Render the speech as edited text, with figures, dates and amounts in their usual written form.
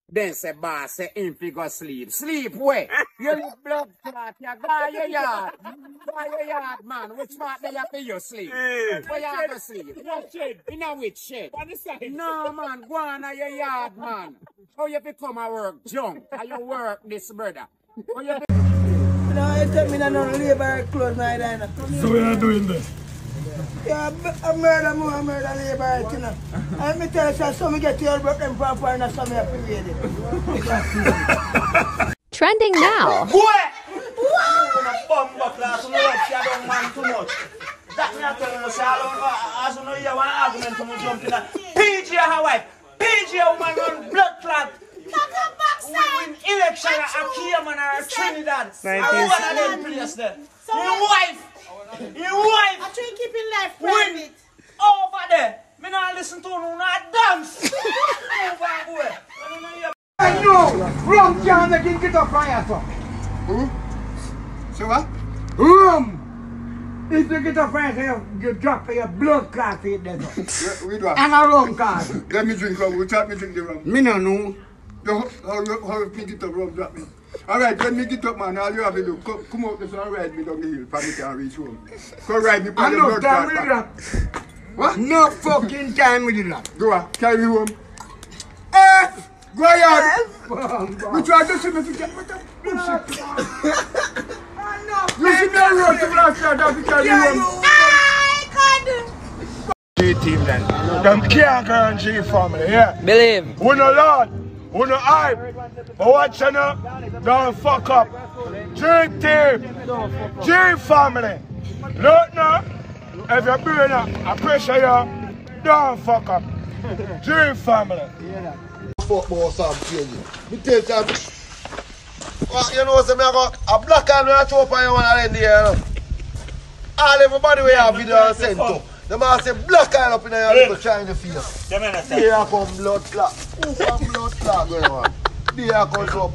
Then say boss say him fi go sleep. Sleep where? You live blood clot, you go your yard. Go your yard, man. Which part they have to you sleep? Where you have to sleep? What shed? In a which shed? On the side. No man, go on to your yard, man. How you become a work junk? How you work this brother? How you No, you tell me that no labor close my line. So what are you doing there? Yeah, I murder labor, you know. And me tell you, some get your broke them proper and some have to read it. Trending now. Boy! Why? Bumbo class, you know what? You don't man too much. That me I tell you, as you know, you have an argument to jump in that. PG Hawaii, PG woman run blood clot. Win election at Akiyaman or Trinidad. I one of them players there. Your wife. I try keeping life private. Over there. Me not listen to no not dance. Over boy. I know. Rum can't make it get a fire, sir. So what? Rum. If you get a fire, you drop your blood clot in there. We do. And a rum card. Let me drink rum. We chat me drink the rum. Me no know. How you pick it up, rum drop me. Alright, when me get up, man, all you have to do, come out this and ride me down the hill for me to reach home. Come ride me for the blood clot back. What? No fucking time with it. Go on, carry me home. Go ahead. We try to see me to get me to bullshit. You see me on road to last year, that we carry me home. Team then. Them can't go on G family, yeah. Believe. We no lord, we no hype. But watch you know, don't fuck up. G team, G family. Look now, if you're doing a pressure you, don't fuck up. G family. Football some change. Me tell you, you know, say me I got a black and I show up on you one of them there. All everybody we have video sent to. The man say black eye up in your little China face. There come blood clot. Who from blood clot going on? There comes up.